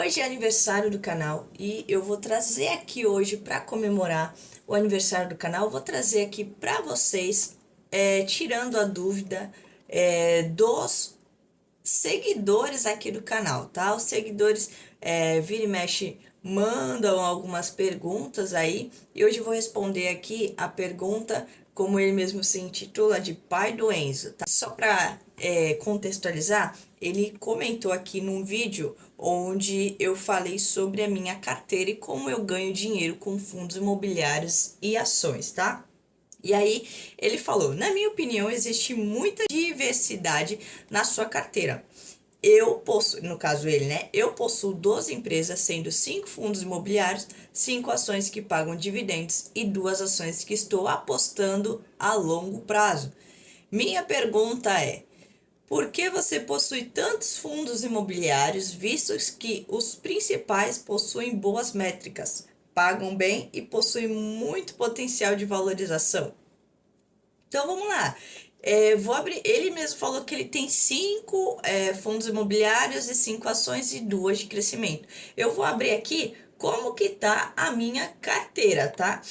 Hoje é aniversário do canal e eu vou trazer aqui hoje para comemorar o aniversário do canal. Eu vou trazer aqui para vocês, tirando a dúvida dos seguidores aqui do canal, tá? Os seguidores vira e mexe mandam algumas perguntas aí e hoje eu vou responder aqui a pergunta, como ele mesmo se intitula, de pai do Enzo, tá? Só para contextualizar, ele comentou aqui num vídeo onde eu falei sobre a minha carteira e como eu ganho dinheiro com fundos imobiliários e ações, tá? E aí ele falou: na minha opinião, existe muita diversidade na sua carteira. Eu possuo, no caso ele, né? Eu possuo 12 empresas, sendo 5 fundos imobiliários, 5 ações que pagam dividendos e 2 ações que estou apostando a longo prazo. Minha pergunta é: por que você possui tantos fundos imobiliários, visto que os principais possuem boas métricas, pagam bem e possuem muito potencial de valorização? Então vamos lá. Vou abrir. Ele mesmo falou que ele tem 5 fundos imobiliários e 5 ações e 2 de crescimento. Eu vou abrir aqui como que tá a minha carteira, tá?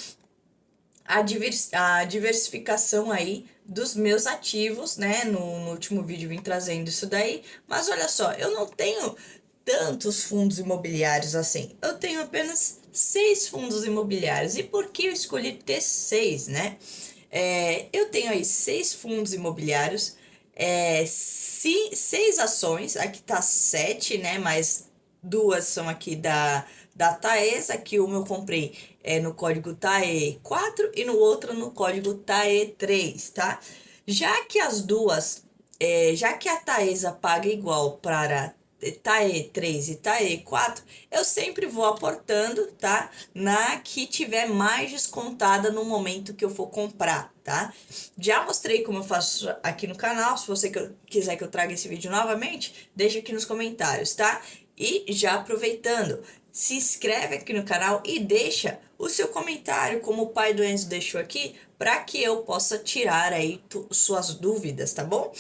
A diversificação aí dos meus ativos, né? No último vídeo eu vim trazendo isso daí, mas olha só, eu não tenho tantos fundos imobiliários assim. Eu tenho apenas 6 fundos imobiliários. E por que eu escolhi ter 6, né? Eu tenho aí 6 fundos imobiliários, 6 ações, aqui tá 7, né? Mas 2 são aqui da Taesa, que uma eu comprei no código TAE4 e no outro no código TAE3, tá? Já que as duas, já que a Taesa paga igual para TAE3 e TAE4, eu sempre vou aportando, tá? Na que tiver mais descontada no momento que eu for comprar, tá? Já mostrei como eu faço aqui no canal. Se você quiser que eu traga esse vídeo novamente, deixa aqui nos comentários, tá? E já aproveitando, se inscreve aqui no canal e deixa o seu comentário, como o pai do Enzo deixou aqui, para que eu possa tirar aí suas dúvidas, tá bom?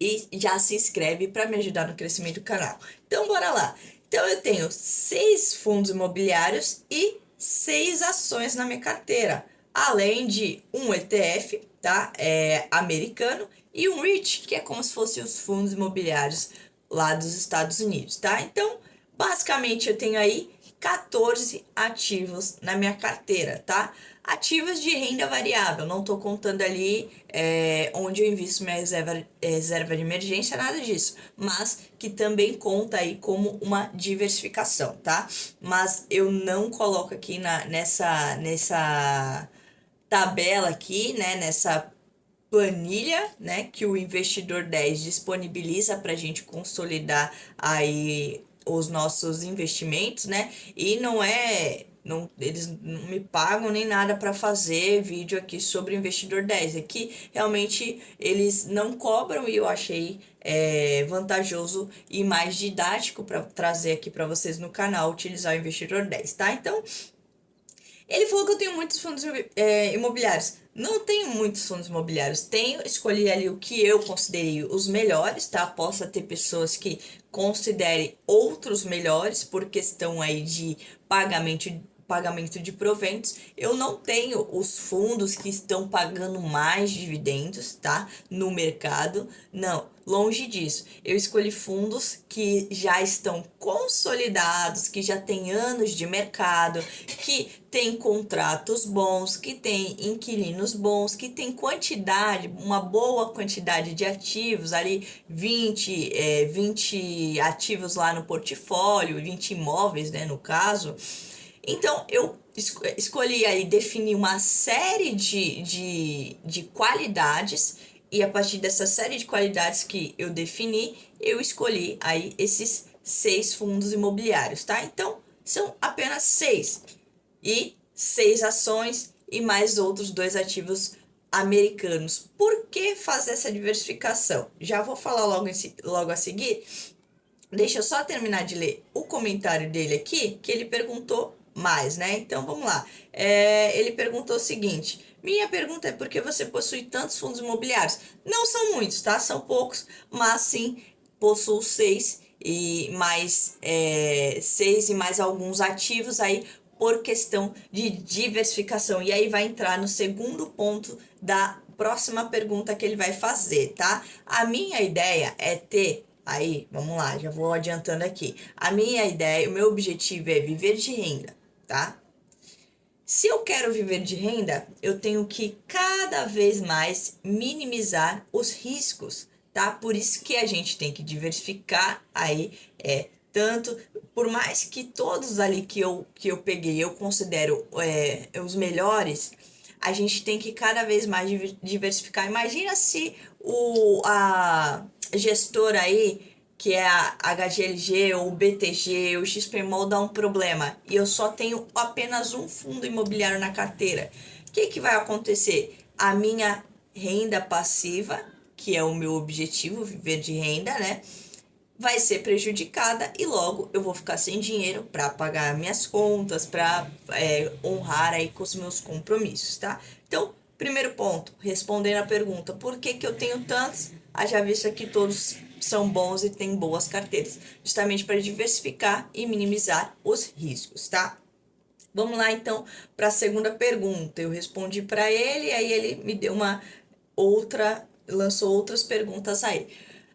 E já se inscreve para me ajudar no crescimento do canal. Então, bora lá. Então, eu tenho 6 fundos imobiliários e 6 ações na minha carteira, além de um ETF, tá? Americano, e um REIT, que é como se fossem os fundos imobiliários lá dos Estados Unidos, tá? Então, basicamente, eu tenho aí 14 ativos na minha carteira, tá? Ativos de renda variável, não tô contando ali onde eu invisto minha reserva de emergência, nada disso, mas que também conta aí como uma diversificação, tá? Mas eu não coloco aqui nessa tabela aqui, né, nessa planilha, né, que o Investidor 10 disponibiliza para a gente consolidar aí os nossos investimentos, né? E não é, não, eles não me pagam nem nada para fazer vídeo aqui sobre o Investidor 10. Aqui realmente eles não cobram e eu achei vantajoso e mais didático para trazer aqui para vocês no canal utilizar o Investidor 10, tá? Então ele falou que eu tenho muitos fundos imobiliários. Não tenho muitos fundos imobiliários. Tenho, escolhi ali o que eu considerei os melhores, tá? Possa ter pessoas que considerem outros melhores por questão aí de pagamento de proventos. Eu não tenho os fundos que estão pagando mais dividendos, tá? No mercado. Não, longe disso. Eu escolhi fundos que já estão consolidados, que já têm anos de mercado, que têm contratos bons, que têm inquilinos bons, que têm quantidade, uma boa quantidade de ativos, ali 20 ativos lá no portfólio, 20 imóveis, né, no caso. Então, eu escolhi aí definir uma série de qualidades, e a partir dessa série de qualidades que eu defini, eu escolhi aí esses 6 fundos imobiliários, tá? Então, são apenas 6 e 6 ações e mais outros 2 ativos americanos. Por que fazer essa diversificação? Já vou falar logo a seguir. Deixa eu só terminar de ler o comentário dele aqui, que ele perguntou mais, né? Então vamos lá. Ele perguntou o seguinte: Minha pergunta é por que você possui tantos fundos imobiliários? Não são muitos, tá? São poucos, mas sim possuo seis e mais alguns ativos aí por questão de diversificação. E aí vai entrar no segundo ponto da próxima pergunta que ele vai fazer, tá? A minha ideia é ter. Aí, vamos lá, já vou adiantando aqui. A minha ideia, o meu objetivo é viver de renda, tá? Se eu quero viver de renda, eu tenho que cada vez mais minimizar os riscos, tá? Por isso que a gente tem que diversificar aí, tanto, por mais que todos ali que eu peguei eu considero os melhores, a gente tem que cada vez mais diversificar. Imagina se a gestora aí que é a HGLG ou o BTG, o XPMOL dá um problema e eu só tenho apenas um fundo imobiliário na carteira, o que que vai acontecer? A minha renda passiva, que é o meu objetivo, viver de renda, né? Vai ser prejudicada e logo eu vou ficar sem dinheiro para pagar minhas contas, para honrar aí com os meus compromissos, tá? Então, primeiro ponto, respondendo a pergunta, por que que eu tenho tantos? Haja vista que todos são bons e têm boas carteiras, justamente para diversificar e minimizar os riscos, tá? Vamos lá então para a segunda pergunta. Eu respondi para ele, aí ele me deu uma lançou outras perguntas aí.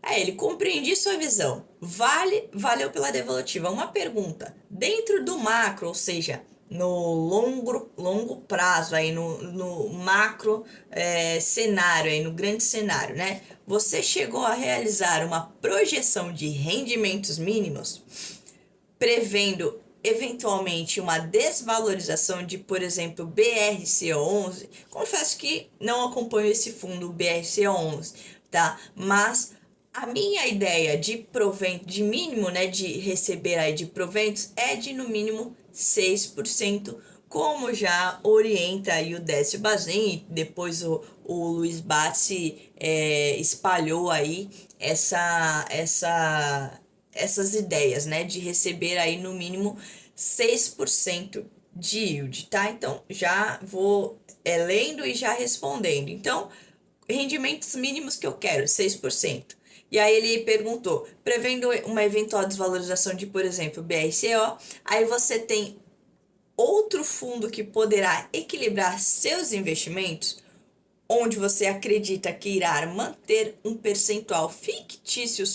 Aí ele compreendi sua visão. Valeu pela devolutiva. Uma pergunta. Dentro do macro, ou seja, no longo prazo, aí no macro cenário, aí no grande cenário, né? Você chegou a realizar uma projeção de rendimentos mínimos, prevendo eventualmente uma desvalorização de, por exemplo, BRCO11. Confesso que não acompanho esse fundo BRCO11, tá? Mas a minha ideia de provento, de mínimo, né, de receber aí de proventos é de no mínimo 6%, como já orienta aí o Décio Bazin, depois o Luiz Batsi espalhou aí essas ideias, né, de receber aí no mínimo 6% de yield, tá? Então, já vou lendo e já respondendo. Então, rendimentos mínimos que eu quero, 6%. E aí ele perguntou, prevendo uma eventual desvalorização de, por exemplo, BRCO, aí você tem outro fundo que poderá equilibrar seus investimentos, onde você acredita que irá manter um percentual fictício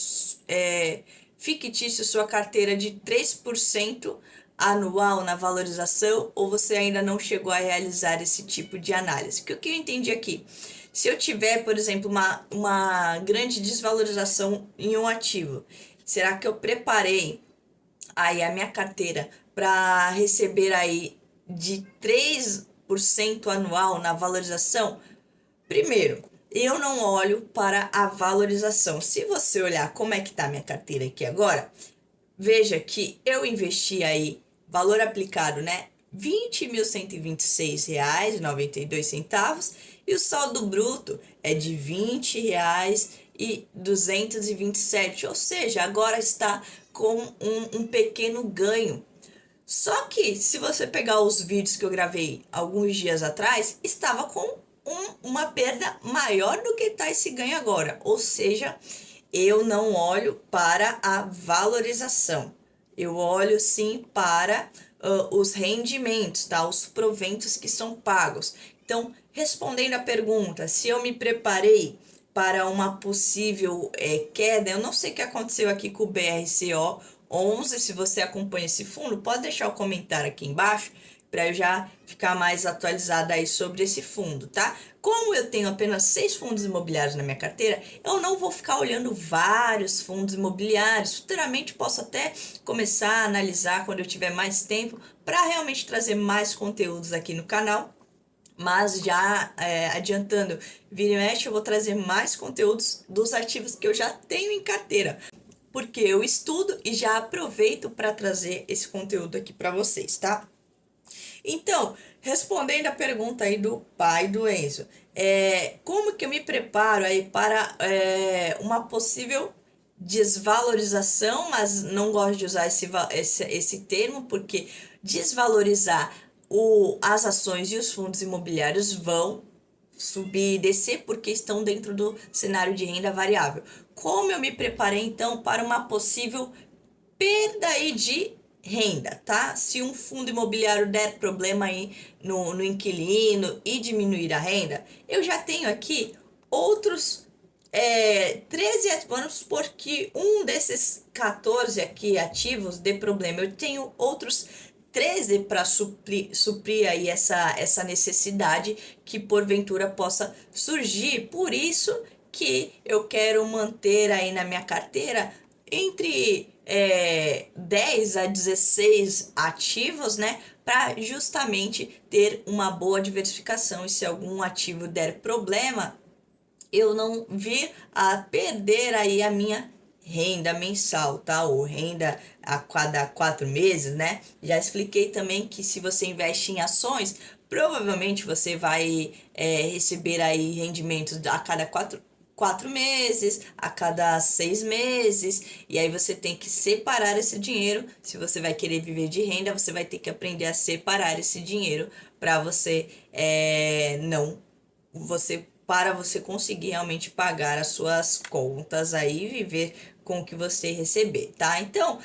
sua carteira de 3% anual na valorização, ou você ainda não chegou a realizar esse tipo de análise? O que eu entendi aqui? Se eu tiver, por exemplo, uma grande desvalorização em um ativo, será que eu preparei aí a minha carteira para receber aí de 3% anual na valorização? Primeiro, eu não olho para a valorização. Se você olhar como é que tá minha carteira aqui agora, veja que eu investi aí, valor aplicado, né? R$ 20.126,92 e o saldo bruto é de R$ 20,227, ou seja, agora está com um pequeno ganho. Só que, se você pegar os vídeos que eu gravei alguns dias atrás, estava com uma perda maior do que está esse ganho agora. Ou seja, eu não olho para a valorização. Eu olho sim para os rendimentos, tá? Os proventos que são pagos. Então, respondendo a pergunta, se eu me preparei para uma possível queda, eu não sei o que aconteceu aqui com o BRCO11. Se você acompanha esse fundo, pode deixar o comentário aqui embaixo para eu já ficar mais atualizada aí sobre esse fundo, tá? Como eu tenho apenas 6 fundos imobiliários na minha carteira, eu não vou ficar olhando vários fundos imobiliários. Futuramente posso até começar a analisar quando eu tiver mais tempo para realmente trazer mais conteúdos aqui no canal. Mas já adiantando, vira e mexe, eu vou trazer mais conteúdos dos ativos que eu já tenho em carteira, porque eu estudo e já aproveito para trazer esse conteúdo aqui para vocês, tá? Então, respondendo a pergunta aí do pai do Enzo, como que eu me preparo aí para uma possível desvalorização, mas não gosto de usar esse termo, porque desvalorizar as ações e os fundos imobiliários vão, subir e descer porque estão dentro do cenário de renda variável. Como eu me preparei então para uma possível perda aí de renda, tá? Se um fundo imobiliário der problema aí no inquilino e diminuir a renda, eu já tenho aqui outros 13 ativos, porque um desses 14 aqui ativos dê problema. Eu tenho outros 13 para suprir aí essa necessidade que porventura possa surgir. Por isso que eu quero manter aí na minha carteira entre 10 a 16 ativos, né? Para justamente ter uma boa diversificação. E se algum ativo der problema, eu não vir a perder aí a minha renda mensal, tá? Ou renda a cada 4 meses, né? Já expliquei também que se você investe em ações, provavelmente você vai receber aí rendimentos a cada 4 meses, a cada 6 meses, e aí você tem que separar esse dinheiro. Se você vai querer viver de renda, você vai ter que aprender a separar esse dinheiro para você não você para você conseguir realmente pagar as suas contas aí e viver com o que você receber, tá? Então,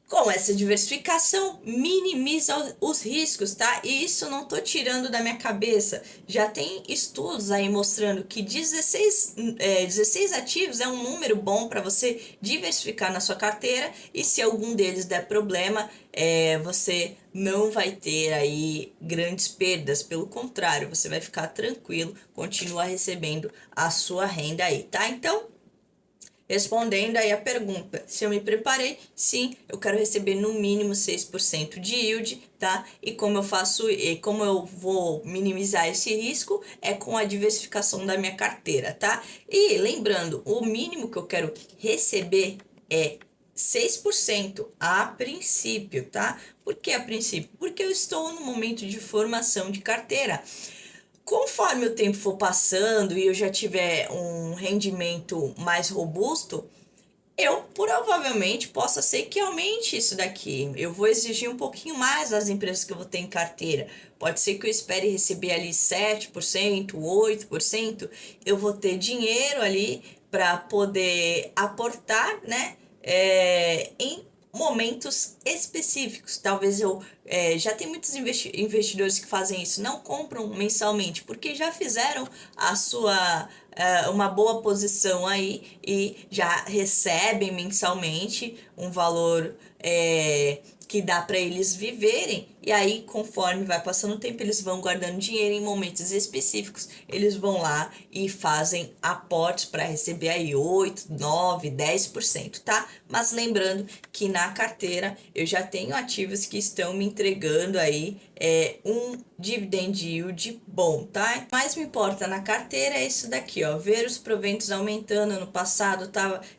com essa diversificação, minimiza os riscos, tá? E isso não tô tirando da minha cabeça. Já tem estudos aí mostrando que 16 ativos é um número bom para você diversificar na sua carteira. E se algum deles der problema, você não vai ter aí grandes perdas. Pelo contrário, você vai ficar tranquilo, continuar recebendo a sua renda aí, tá? Então, respondendo aí a pergunta, se eu me preparei, sim, eu quero receber no mínimo 6% de yield, tá? E como eu faço, e como eu vou minimizar esse risco, é com a diversificação da minha carteira, tá? E lembrando, o mínimo que eu quero receber é 6% a princípio, tá? Por que a princípio? Porque eu estou no momento de formação de carteira. Conforme o tempo for passando e eu já tiver um rendimento mais robusto, eu provavelmente possa ser que aumente isso daqui. Eu vou exigir um pouquinho mais das empresas que eu vou ter em carteira. Pode ser que eu espere receber ali 7%, 8%. Eu vou ter dinheiro ali para poder aportar, né? Em momentos específicos. Talvez eu já tem muitos investidores que fazem isso, não compram mensalmente, porque já fizeram a sua uma boa posição aí e já recebem mensalmente um valor que dá para eles viverem. E aí, conforme vai passando o tempo, eles vão guardando dinheiro em momentos específicos. Eles vão lá e fazem aportes para receber aí 8, 9, 10%, tá? Mas lembrando que na carteira eu já tenho ativos que estão me entregando aí um dividend yield bom, tá? O que mais me importa na carteira é isso daqui, ó, ver os proventos aumentando. Ano passado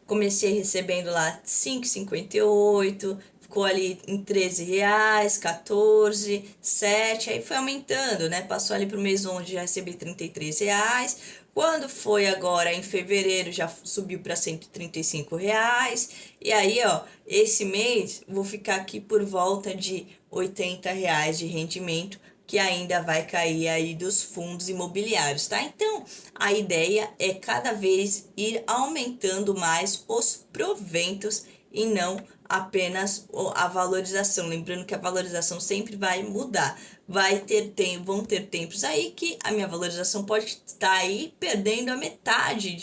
comecei recebendo lá 5,58, ficou ali em 13 reais, 14, 7, aí foi aumentando, né? Passou ali pro mês onde já recebi 33 reais. Quando foi agora em fevereiro já subiu para 135 reais. E aí, ó, esse mês vou ficar aqui por volta de 80 reais de rendimento, que ainda vai cair aí dos fundos imobiliários, tá? Então, a ideia é cada vez ir aumentando mais os proventos e não apenas a valorização. Lembrando que a valorização sempre vai mudar. Vão ter tempos aí que a minha valorização pode estar aí perdendo a metade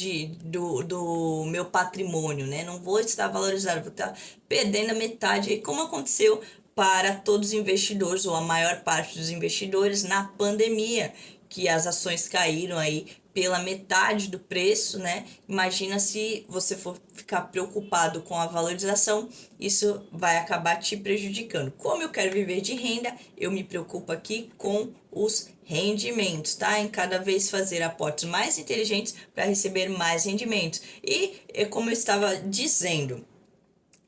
do meu patrimônio, né? Não vou estar valorizado, vou estar perdendo a metade aí, como aconteceu para todos os investidores, ou a maior parte dos investidores, na pandemia, que as ações caíram aí pela metade do preço, né? Imagina se você for ficar preocupado com a valorização, isso vai acabar te prejudicando. Como eu quero viver de renda, eu me preocupo aqui com os rendimentos, tá? Em cada vez fazer aportes mais inteligentes para receber mais rendimentos. E como eu estava dizendo,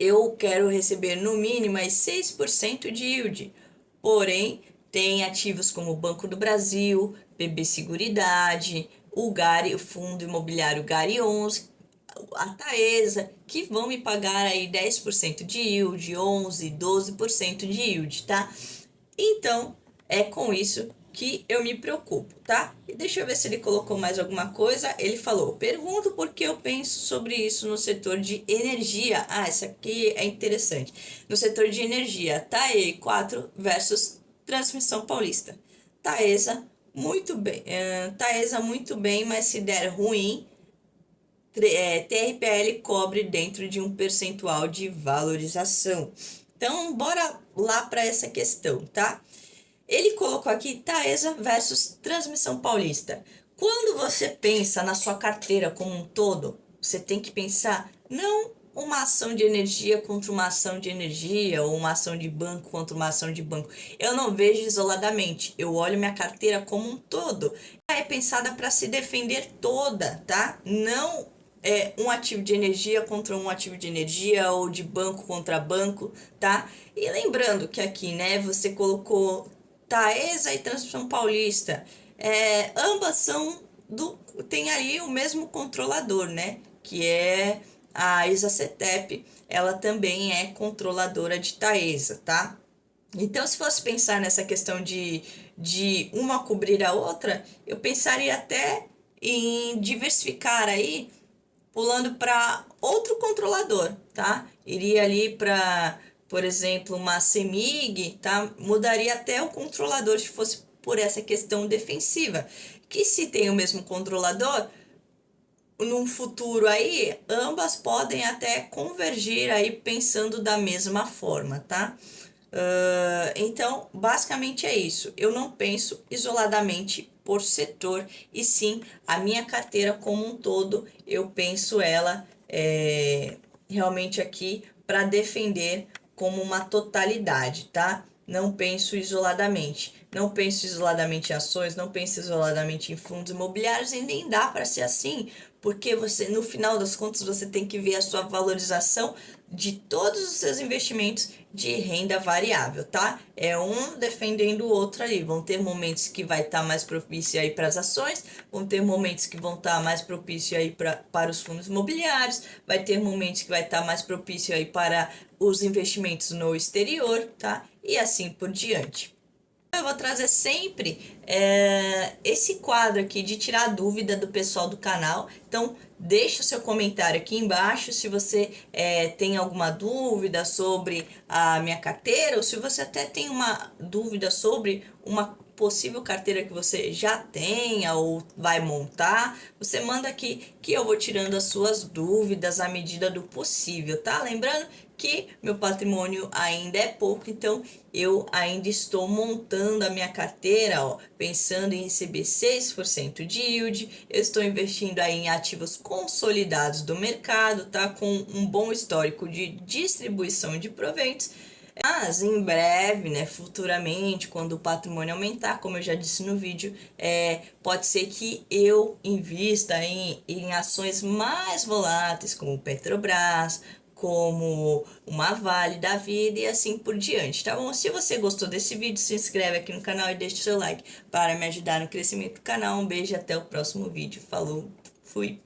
eu quero receber no mínimo mais 6% de yield. Porém, tem ativos como o Banco do Brasil, BB Seguridade, o Gari, o Fundo Imobiliário Gari 11, a Taesa, que vão me pagar aí 10% de yield, 11, 12% de yield, tá? Então, é com isso que eu me preocupo, tá? E deixa eu ver se ele colocou mais alguma coisa. Ele falou: pergunto porque eu penso sobre isso no setor de energia. Ah, essa aqui é interessante. No setor de energia, TAE 4 versus Transmissão Paulista. Taesa, muito bem. Taesa, muito bem, mas se der ruim, TRPL cobre dentro de um percentual de valorização. Então, bora lá para essa questão, tá? Ele colocou aqui Taesa versus Transmissão Paulista. Quando você pensa na sua carteira como um todo, você tem que pensar não uma ação de energia contra uma ação de energia ou uma ação de banco contra uma ação de banco. Eu não vejo isoladamente, eu olho minha carteira como um todo. Ela é pensada para se defender toda, tá? Não é um ativo de energia contra um ativo de energia ou de banco contra banco, tá? E lembrando que aqui, né, você colocou Taesa e Transmissão Paulista, ambas são tem aí o mesmo controlador, né? Que é a Isacetep, ela também é controladora de Taesa, tá? Então, se fosse pensar nessa questão de uma cobrir a outra, eu pensaria até em diversificar aí, pulando para outro controlador, tá? Iria ali para, por exemplo, uma CEMIG, tá? Mudaria até o controlador se fosse por essa questão defensiva. Que se tem o mesmo controlador, num futuro aí, ambas podem até convergir aí pensando da mesma forma, tá? Então, basicamente é isso. Eu não penso isoladamente por setor, e sim a minha carteira como um todo, eu penso ela realmente aqui para defender como uma totalidade, tá? Não penso isoladamente. Não penso isoladamente em ações, não penso isoladamente em fundos imobiliários e nem dá para ser assim, porque você, no final das contas, você tem que ver a sua valorização de todos os seus investimentos de renda variável, tá? É um defendendo o outro ali. Vão ter momentos que vai estar mais propício aí para as ações, vão ter momentos que vão estar mais propício aí para os fundos imobiliários, vai ter momentos que vai estar mais propício aí para os investimentos no exterior, tá? E assim por diante. Eu vou trazer sempre esse quadro aqui de tirar dúvida do pessoal do canal. Então, deixa o seu comentário aqui embaixo se você tem alguma dúvida sobre a minha carteira, ou se você até tem uma dúvida sobre uma possível carteira que você já tenha ou vai montar, você manda aqui que eu vou tirando as suas dúvidas à medida do possível, tá? Lembrando que meu patrimônio ainda é pouco, então eu ainda estou montando a minha carteira, ó, pensando em receber 6% de yield. Eu estou investindo aí em ativos consolidados do mercado, tá? Com um bom histórico de distribuição de proventos. Mas em breve, né, futuramente, quando o patrimônio aumentar, como eu já disse no vídeo, pode ser que eu invista em ações mais voláteis, como Petrobras, como uma Vale da vida e assim por diante, tá bom? Se você gostou desse vídeo, se inscreve aqui no canal e deixa o seu like para me ajudar no crescimento do canal. Um beijo e até o próximo vídeo. Falou, fui!